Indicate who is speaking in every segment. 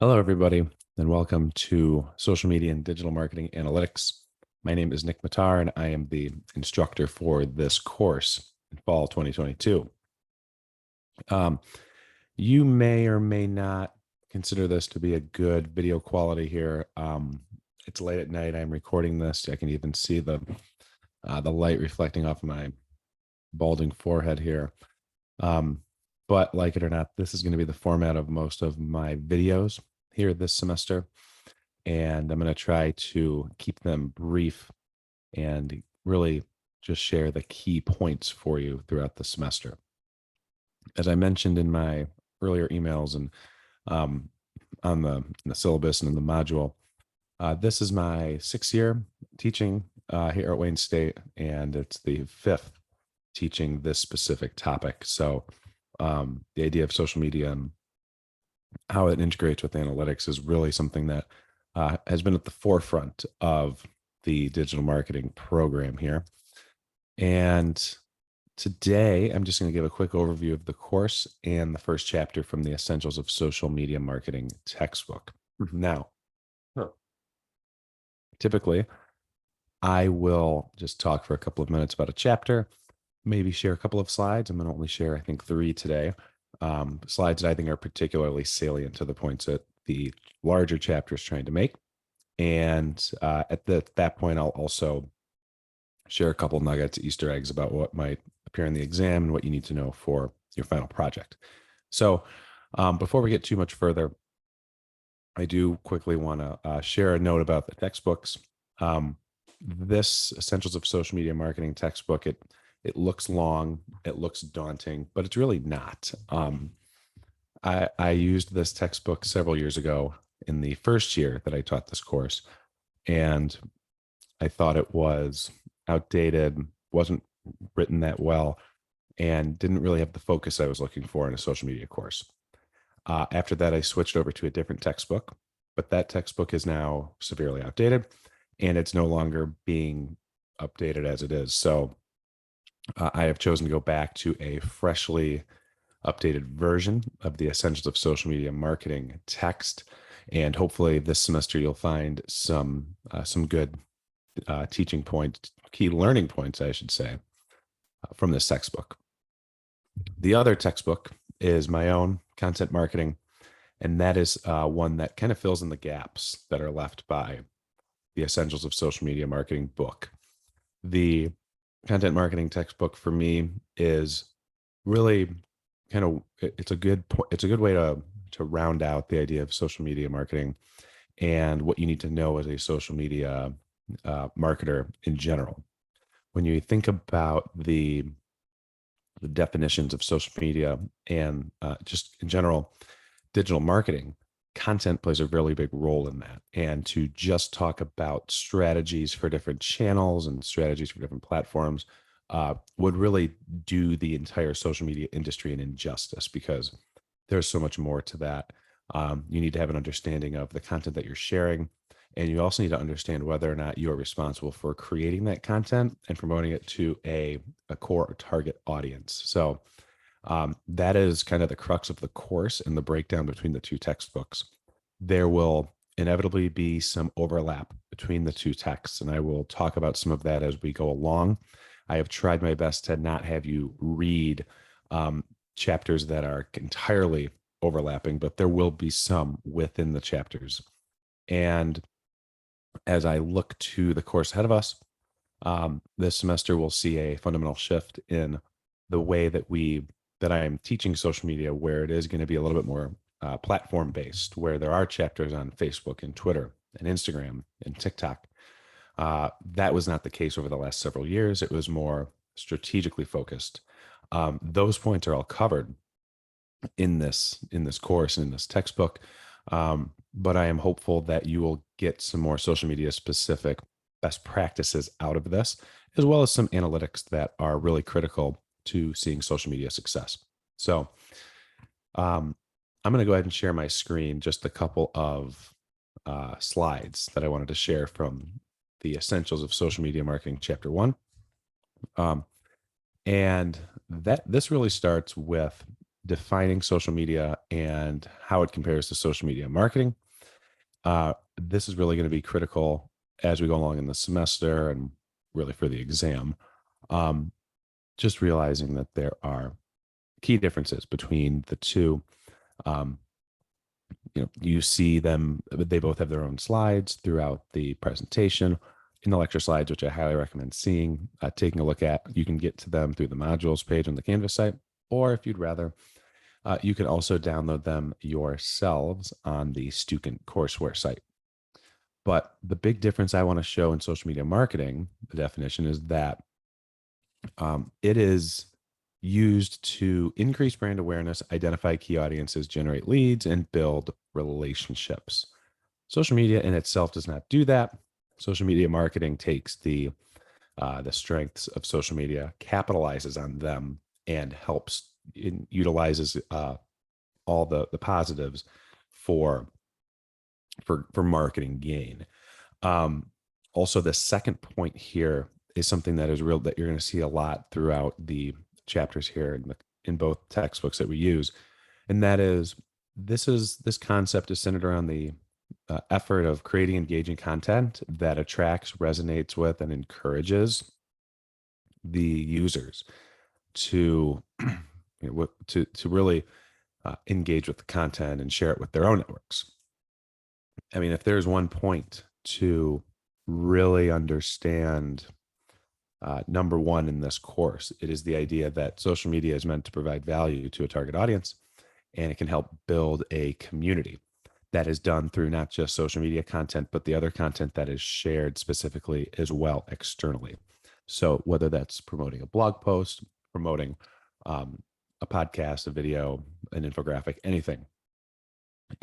Speaker 1: Hello, everybody, and welcome to Social Media and Digital Marketing Analytics. My name is Nick Matar, and I am the instructor for this course in fall 2022. You may or may not consider this to be a good video quality here. It's late at night. I'm recording this. I can even see the light reflecting off my balding forehead here. But like it or not, this is going to be the format of most of my videos here this semester. And I'm going to try to keep them brief and really just share the key points for you throughout the semester. As I mentioned in my earlier emails and on the syllabus and in the module, this is my 6th year teaching here at Wayne State, and it's the 5th teaching this specific topic. So the idea of social media and how it integrates with analytics is really something that has been at the forefront of the digital marketing program here. And today, I'm just going to give a quick overview of the course and the first chapter from the Essentials of Social Media Marketing textbook. Now, typically, I will just talk for a couple of minutes about a chapter, maybe share a couple of slides. I'm going to only share, I think, 3 today. Slides that I think are particularly salient to the points that the larger chapter is trying to make. And at that point, I'll also share a couple nuggets, Easter eggs about what might appear in the exam and what you need to know for your final project. So before we get too much further, I do quickly want to share a note about the textbooks. This Essentials of Social Media Marketing textbook, it looks long, it looks daunting, but it's really not. I used this textbook several years ago in the first year that I taught this course, and I thought it was outdated, wasn't written that well, and didn't really have the focus I was looking for in a social media course. After that, I switched over to a different textbook, but that textbook is now severely outdated, and it's no longer being updated as it is. So I have chosen to go back to a freshly updated version of the Essentials of Social Media Marketing text. And hopefully this semester you'll find some good teaching points, key learning points, I should say, from this textbook. The other textbook is my own content marketing, and that is one that kind of fills in the gaps that are left by the Essentials of Social Media Marketing book. The content marketing textbook for me is really it's a good way to round out the idea of social media marketing and what you need to know as a social media marketer in general. When you think about the definitions of social media and just in general digital marketing, content plays a really big role in that. And to just talk about strategies for different channels and strategies for different platforms would really do the entire social media industry an injustice, because there's so much more to that. You need to have an understanding of the content that you're sharing, and you also need to understand whether or not you are responsible for creating that content and promoting it to a core or target audience. So that is kind of the crux of the course and the breakdown between the two textbooks. There will inevitably be some overlap between the two texts, and I will talk about some of that as we go along. I have tried my best to not have you read chapters that are entirely overlapping, but there will be some within the chapters. And as I look to the course ahead of us, this semester we'll see a fundamental shift in the way that I am teaching social media, where it is going to be a little bit more platform based, where there are chapters on Facebook and Twitter and Instagram and TikTok. That was not the case over the last several years. It was more strategically focused. Those points are all covered in this course and in this textbook. But I am hopeful that you will get some more social media specific best practices out of this, as well as some analytics that are really critical to seeing social media success. So I'm going to go ahead and share my screen, just a couple of slides that I wanted to share from the Essentials of Social Media Marketing, Chapter 1. And this really starts with defining social media and how it compares to social media marketing. This is really going to be critical as we go along in the semester and really for the exam. Um, just realizing that there are key differences between the two. Um, you see them, they both have their own slides throughout the presentation. In the lecture slides, which I highly recommend seeing, taking a look at, you can get to them through the modules page on the Canvas site, or if you'd rather, you can also download them yourselves on the Stuken courseware site. But the big difference I want to show in social media marketing, the definition is that it is used to increase brand awareness, identify key audiences, generate leads, and build relationships. Social media in itself does not do that. Social media marketing takes the strengths of social media, capitalizes on them, and utilizes all the positives for marketing gain. Also, the second point here is something that is real that you're going to see a lot throughout the chapters here in both textbooks that we use, and that is this concept is centered around the effort of creating engaging content that attracts, resonates with, and encourages the users to to really engage with the content and share it with their own networks. I mean, if there's one point to really understand number one in this course, it is the idea that social media is meant to provide value to a target audience, and it can help build a community that is done through not just social media content, but the other content that is shared specifically as well externally. So whether that's promoting a blog post, promoting a podcast, a video, an infographic, anything,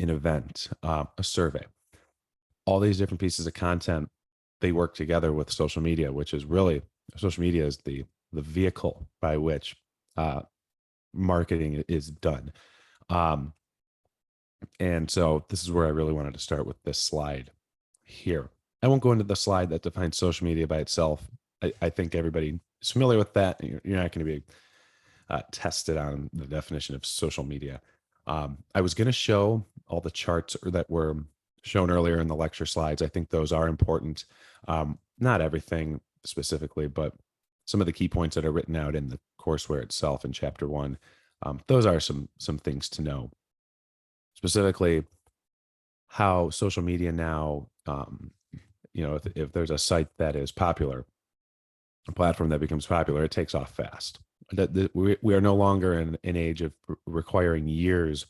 Speaker 1: an event, a survey, all these different pieces of content, they work together with social media, which is really social media is the vehicle by which marketing is done. And so this is where I really wanted to start with this slide here. I won't go into the slide that defines social media by itself. I think everybody is familiar with that. You're not going to be tested on the definition of social media. I was going to show all the charts that were shown earlier in the lecture slides. I think those are important. Not everything specifically, but some of the key points that are written out in the courseware itself in chapter 1. Those are some things to know. Specifically, how social media now, if there's a site that is popular, a platform that becomes popular, it takes off fast. We are no longer in an age of requiring years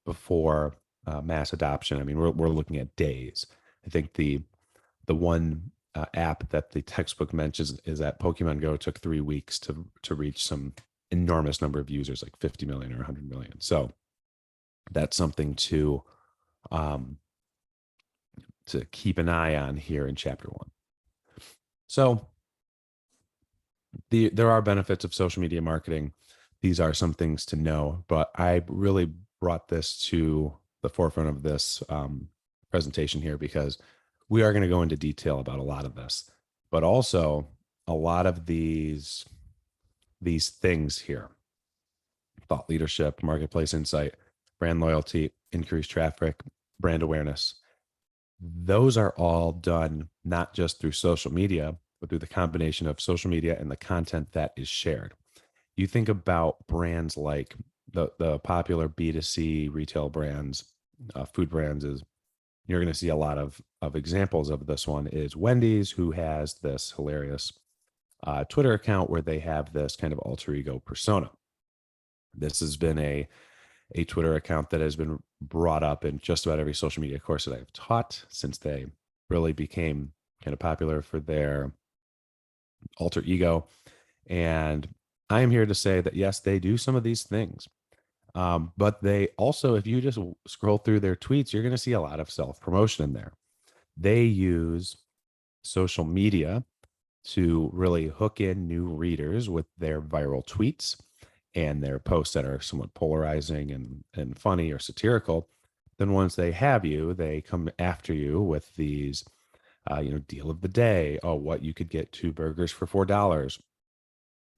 Speaker 1: before mass adoption. I mean, we're looking at days. I think the one app that the textbook mentions is that Pokemon Go took 3 weeks to reach some enormous number of users, like 50 million or 100 million. So that's something to keep an eye on here in chapter 1. So there are benefits of social media marketing. These are some things to know, but I really brought this to the forefront of this presentation here because we are going to go into detail about a lot of this, but also a lot of these things here: thought leadership, marketplace insight, brand loyalty, increased traffic, brand awareness. Those are all done not just through social media, but through the combination of social media and the content that is shared. You think about brands like the popular B2C retail brands, food brands, is you're going to see a lot of examples of this. One is Wendy's, who has this hilarious Twitter account where they have this kind of alter ego persona. This has been a Twitter account that has been brought up in just about every social media course that I've taught since they really became kind of popular for their alter ego. And I am here to say that, yes, they do some of these things. But they also, if you just scroll through their tweets, you're going to see a lot of self-promotion in there. They use social media to really hook in new readers with their viral tweets and their posts that are somewhat polarizing and funny or satirical. Then once they have you, they come after you with these, deal of the day. Oh, what you could get 2 burgers for $4.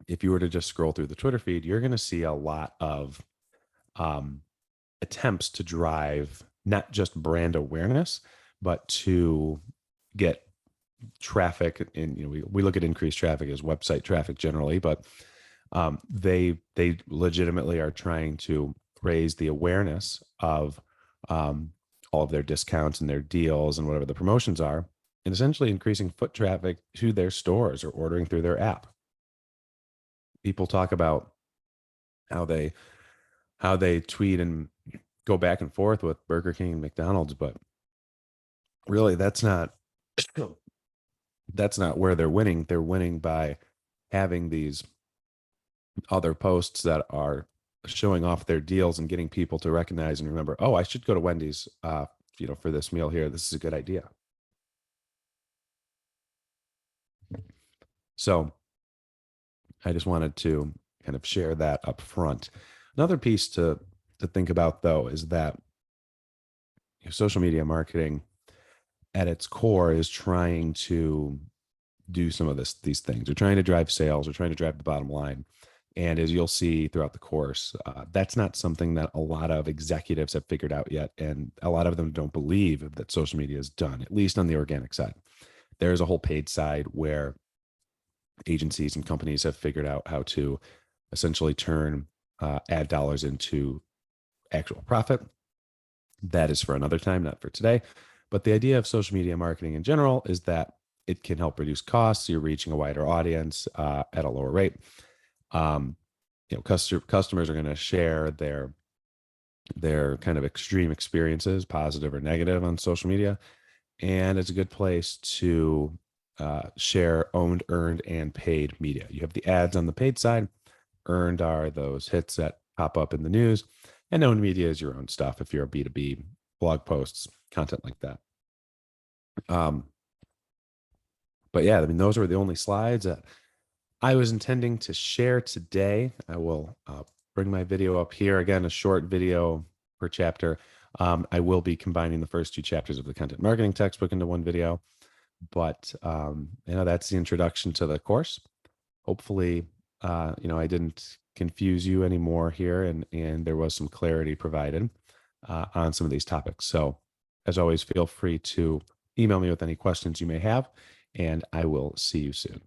Speaker 1: If you were to just scroll through the Twitter feed, you're going to see a lot of um, attempts to drive not just brand awareness, but to get traffic. And we look at increased traffic as website traffic generally, but they legitimately are trying to raise the awareness of um, all of their discounts and their deals and whatever the promotions are, and essentially increasing foot traffic to their stores or ordering through their app. People talk about how they tweet and go back and forth with Burger King and McDonald's, but really that's not where they're winning. They're winning by having these other posts that are showing off their deals and getting people to recognize and remember, oh, I should go to Wendy's, for this meal here. This is a good idea. So I just wanted to kind of share that up front. Another piece to think about though is that social media marketing at its core is trying to do some of these things. They're trying to drive sales. They're trying to drive the bottom line. And as you'll see throughout the course, that's not something that a lot of executives have figured out yet. And a lot of them don't believe that social media is done, at least on the organic side. There's a whole paid side where agencies and companies have figured out how to essentially turn ad dollars into actual profit. That is for another time, not for today. But the idea of social media marketing in general is that it can help reduce costs. You're reaching a wider audience at a lower rate. Customers are going to share their kind of extreme experiences, positive or negative, on social media, and it's a good place to share owned, earned, and paid media. You have the ads on the paid side. Earned are those hits that pop up in the news, and owned media is your own stuff. If you're a B2B, blog posts, content like that. But yeah, I mean, those were the only slides that I was intending to share today. I will bring my video up here. Again, a short video per chapter. I will be combining the first two chapters of the content marketing textbook into one video. But that's the introduction to the course. Hopefully, I didn't confuse you anymore here, and there was some clarity provided on some of these topics. So, as always, feel free to email me with any questions you may have, and I will see you soon.